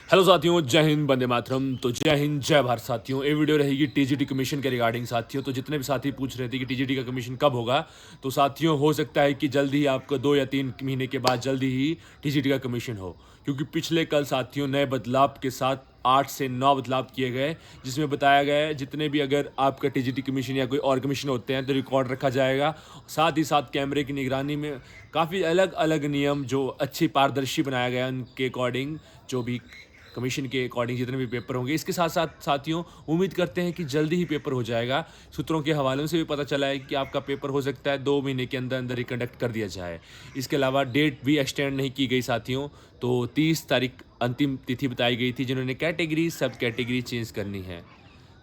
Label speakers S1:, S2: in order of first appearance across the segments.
S1: Hello साथियों, जय हिंद, वंदे मातरम। तो जय हिंद, जय भारत साथियों। ये वीडियो रहेगी टीजीटी कमीशन के रिगार्डिंग साथियों। तो जितने भी साथी पूछ रहे थे कि टीजीटी का कमीशन कब होगा, तो साथियों हो सकता है कि जल्द ही आपको 2 या 3 महीने के बाद जल्दी ही टीजीटी का कमीशन हो, क्योंकि पिछले कल साथियों नए बदलाव के साथ 8 से 9 बदलाव किए गए, जिसमें बताया गया है जितने भी अगर आपका टीजीटी कमीशन या कोई और कमीशन होते हैं तो रिकॉर्ड रखा जाएगा। साथ ही साथ कैमरे की निगरानी में काफ़ी अलग अलग नियम जो अच्छी पारदर्शी बनाया गया है उनके अकॉर्डिंग, जो भी कमीशन के अकॉर्डिंग जितने भी पेपर होंगे। इसके साथ साथ साथियों उम्मीद करते हैं कि जल्दी ही पेपर हो जाएगा। सूत्रों के हवालों से भी पता चला है कि आपका पेपर हो सकता है 2 महीने के अंदर अंदर ही कंडक्ट कर दिया जाए। इसके अलावा डेट भी एक्सटेंड नहीं की गई साथियों। तो 30 तारीख अंतिम तिथि बताई गई थी जिन्होंने कैटेगरी सब कैटेगरी चेंज करनी है।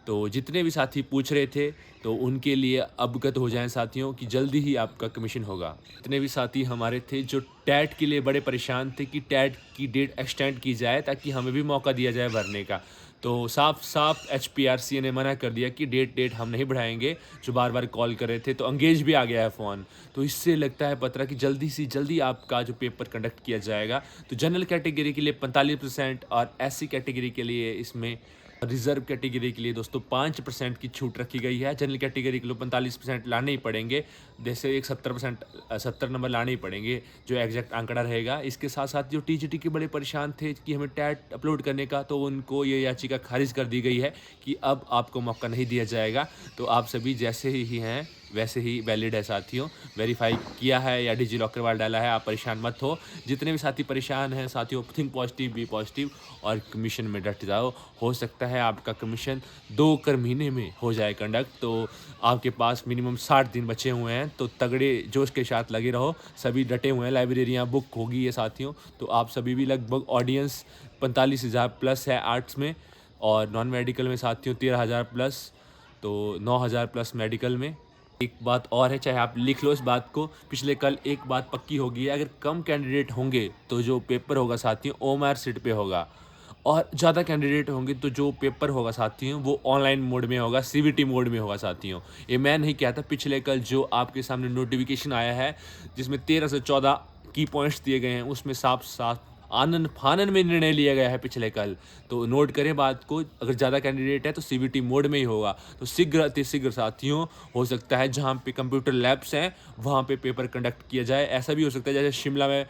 S1: तो जितने भी साथी पूछ रहे थे तो उनके लिए अवगत हो जाएं साथियों कि जल्दी ही आपका कमीशन होगा। जितने भी साथी हमारे थे जो टैट के लिए बड़े परेशान थे कि टैट की डेट एक्सटेंड की जाए ताकि हमें भी मौका दिया जाए भरने का, तो साफ साफ एचपीआरसी ने मना कर दिया कि डेट हम नहीं बढ़ाएंगे। जो बार बार कॉल कर रहे थे तो अंगेज भी आ गया है फ़ोन। तो इससे लगता है पता कि जल्दी से जल्दी आपका जो पेपर कंडक्ट किया जाएगा। तो जनरल कैटेगरी के लिए 45% और एससी कैटेगरी के लिए इसमें रिजर्व कैटेगरी के लिए दोस्तों 5% की छूट रखी गई है। जनरल कैटेगरी के लिए 45% लाने ही पड़ेंगे, जैसे एक 70% 70 नंबर लाने ही पड़ेंगे जो एग्जैक्ट आंकड़ा रहेगा। इसके साथ साथ जो टीजीटी के बड़े परेशान थे कि हमें टैट अपलोड करने का, तो उनको ये याचिका खारिज कर दी गई है कि अब आपको मौका नहीं दिया जाएगा। तो आप सभी जैसे ही हैं वैसे ही वैलिड है साथियों। वेरीफाई किया है या डिजी लॉकर वाला डाला है, आप परेशान मत हो। जितने भी साथी परेशान हैं साथियों, थिंक पॉजिटिव, बी पॉजिटिव और कमीशन में डट जाओ। हो सकता है आपका कमीशन 2 महीने में हो जाए कंडक्ट। तो आपके पास मिनिमम 60 दिन बचे हुए हैं, तो तगड़े जोश के साथ लगे रहो। सभी डटे हुए हैं, लाइब्रेरियाँ बुक होगी ये साथियों। तो आप सभी भी लगभग ऑडियंस 45,000 प्लस है आर्ट्स में, और नॉन मेडिकल में साथियों 13,000 प्लस, तो 9,000 प्लस मेडिकल में। एक बात और है, चाहे आप लिख लो इस बात को, पिछले कल एक बात पक्की होगी है, अगर कम कैंडिडेट होंगे तो जो पेपर होगा साथियों ओएमआर सीट पे होगा, और ज़्यादा कैंडिडेट होंगे तो जो पेपर होगा साथियों वो ऑनलाइन मोड में होगा, सीवीटी मोड में होगा साथियों। ये मैं नहीं कहता, पिछले कल जो आपके सामने नोटिफिकेशन आया है जिसमें 13 से 14 की पॉइंट्स दिए गए हैं, उसमें साफ साफ आनन फानन में निर्णय लिया गया है पिछले कल। तो नोट करें बात को, अगर ज़्यादा कैंडिडेट है तो सीवीटी मोड में ही होगा। तो शीघ्र अतिशीघ्र साथियों हो सकता है जहाँ पे कंप्यूटर लैब्स हैं वहाँ पे पेपर कंडक्ट किया जाए। ऐसा भी हो सकता है जैसे शिमला में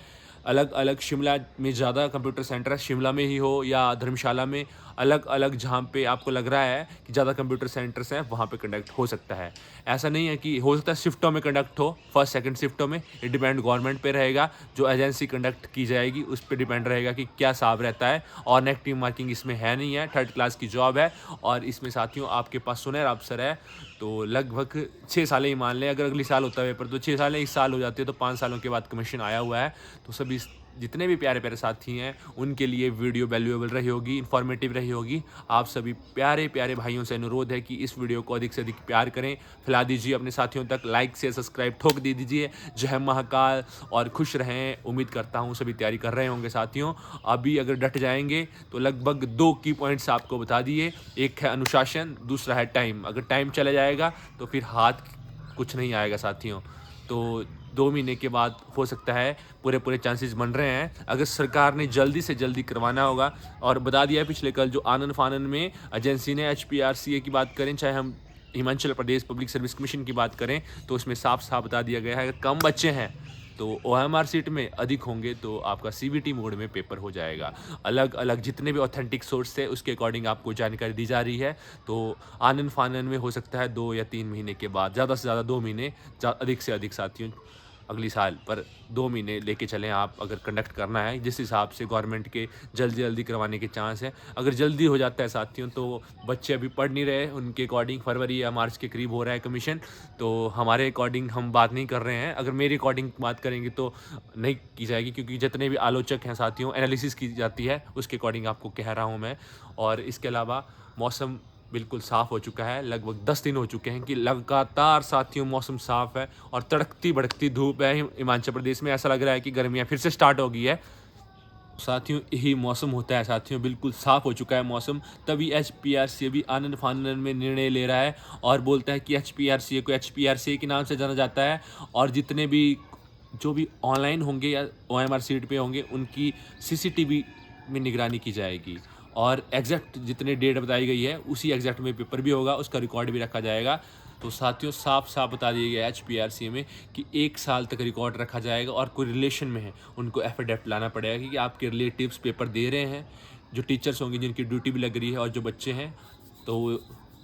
S1: अलग अलग, शिमला में ज़्यादा कंप्यूटर सेंटर है, शिमला में ही हो, या धर्मशाला में अलग अलग, जहाँ पे आपको लग रहा है कि ज़्यादा कंप्यूटर सेंटर्स हैं वहाँ पे कंडक्ट हो सकता है। ऐसा नहीं है कि हो सकता है शिफ्टों में कंडक्ट हो, फर्स्ट सेकंड शिफ्टों में। ये डिपेंड गवर्नमेंट पे रहेगा, जो एजेंसी कंडक्ट की जाएगी उस पर डिपेंड रहेगा कि क्या हिसाब रहता है। और नेगेटिव मार्किंग इसमें है नहीं है, 3rd क्लास की जॉब है। और इसमें साथियों आपके पास सुनहरा अवसर है। तो लगभग 6 साल ही मान लें, अगर अगली साल होता है पेपर तो 6 साल, 1 साल हो जाती है, तो 5 सालों के बाद कमीशन आया हुआ है। तो सभी जितने भी प्यारे प्यारे साथी हैं उनके लिए वीडियो वैल्यूएबल रही होगी, इन्फॉर्मेटिव रही होगी। आप सभी प्यारे प्यारे भाइयों से अनुरोध है कि इस वीडियो को अधिक से अधिक प्यार करें, फैला दीजिए अपने साथियों तक, लाइक से सब्सक्राइब ठोक दे दीजिए। जय महाकाल, और खुश रहें। उम्मीद करता हूँ सभी तैयारी कर रहे होंगे साथियों। अभी अगर डट जाएंगे तो लगभग 2 की पॉइंट्स आपको बता दिए। एक है अनुशासन, दूसरा है टाइम। अगर टाइम चला जाएगा तो फिर हाथ कुछ नहीं आएगा साथियों। तो 2 महीने के बाद हो सकता है, पूरे चांसेस बन रहे हैं। अगर सरकार ने जल्दी से जल्दी करवाना होगा, और बता दिया है पिछले कल जो आनन फानन में एजेंसी ने एचपीआरसीए की बात करें, चाहे हम Himachal Pradesh public service commission की बात करें, तो उसमें साफ साफ बता दिया गया है अगर कम बच्चे हैं तो ओएमआर सीट में, अधिक होंगे तो आपका सीवीटी मोड में पेपर हो जाएगा। अलग अलग जितने भी ऑथेंटिक सोर्स है उसके अकॉर्डिंग आपको जानकारी दी जा रही है। तो आनन फानन में हो सकता है 2 या 3 महीने के बाद, ज़्यादा से ज़्यादा 2 महीने, अधिक से अधिक साथियों अगली साल, पर 2 महीने लेके चलें आप अगर कंडक्ट करना है। जिस हिसाब से गवर्नमेंट के जल्दी जल्दी करवाने के चांस हैं, अगर जल्दी हो जाता है साथियों तो बच्चे अभी पढ़ नहीं रहे, उनके अकॉर्डिंग फरवरी या मार्च के करीब हो रहा है कमीशन। तो हमारे अकॉर्डिंग हम बात नहीं कर रहे हैं, अगर मेरे अकॉर्डिंग बात करेंगे तो नहीं की जाएगी, क्योंकि जितने भी आलोचक हैं साथियों एनालिसिस की जाती है उसके अकॉर्डिंग आपको कह रहा हूँ मैं। और इसके अलावा मौसम बिल्कुल साफ़ हो चुका है, लगभग 10 दिन हो चुके हैं कि लगातार साथियों मौसम साफ़ है, और तड़कती भड़कती धूप है हिमाचल प्रदेश में। ऐसा लग रहा है कि गर्मियाँ फिर से स्टार्ट हो गई है साथियों। यही मौसम होता है साथियों, बिल्कुल साफ़ हो चुका है मौसम। तभी एचपीआरसीए भी आनन फानन में निर्णय ले रहा है और बोलता है कि एचपीआरसीए को एचपीआरसीए के नाम से जाना जाता है, और जितने भी जो भी ऑनलाइन होंगे या ओएमआर सीट पे होंगे उनकी सीसीटीवी में निगरानी की जाएगी और एग्जैक्ट जितने डेट बताई गई है उसी एग्जैक्ट में पेपर भी होगा, उसका रिकॉर्ड भी रखा जाएगा। तो साथियों साफ साफ बता दिया गया है HPRC में कि 1 साल तक रिकॉर्ड रखा जाएगा और कोई रिलेशन में है उनको एफिडेविट लाना पड़ेगा कि आपके रिलेटिव्स पेपर दे रहे हैं, जो टीचर्स होंगे जिनकी ड्यूटी भी लग रही है और जो बच्चे हैं तो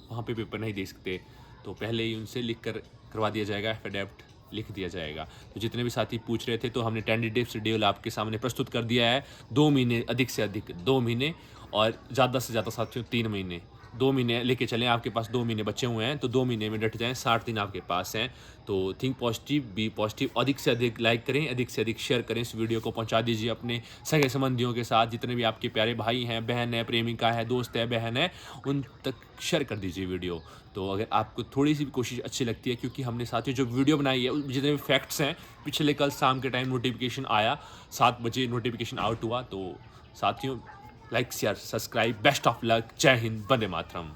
S1: वहाँ पे पेपर नहीं दे सकते, तो पहले ही उनसे लिख कर करवा दिया जाएगा, एफिडेविट लिख दिया जाएगा। तो जितने भी साथी पूछ रहे थे तो हमने टेंटेटिव शेड्यूल आपके सामने प्रस्तुत कर दिया है। 2 महीने, अधिक से अधिक 2 महीने और ज़्यादा से ज़्यादा साथियों 3 महीने, 2 महीने लेके चलें। आपके पास 2 महीने बचे हुए हैं तो 2 महीने में डट जाएं, 60 दिन आपके पास हैं। तो थिंक पॉजिटिव, बी पॉजिटिव। अधिक से अधिक लाइक करें, अधिक से अधिक शेयर करें, इस वीडियो को पहुंचा दीजिए अपने सगे संबंधियों के साथ, जितने भी आपके प्यारे भाई हैं, बहन है, प्रेमिका है, दोस्त है, बहन है, उन तक शेयर कर दीजिए वीडियो। तो अगर आपको थोड़ी सी भी कोशिश अच्छी लगती है, क्योंकि हमने साथियों जो वीडियो बनाई है जितने भी फैक्ट्स हैं, पिछले कल शाम के टाइम नोटिफिकेशन आया, 7 बजे नोटिफिकेशन आउट हुआ। तो साथियों like share subscribe, best of luck, जय हिंद, वंदे मातरम।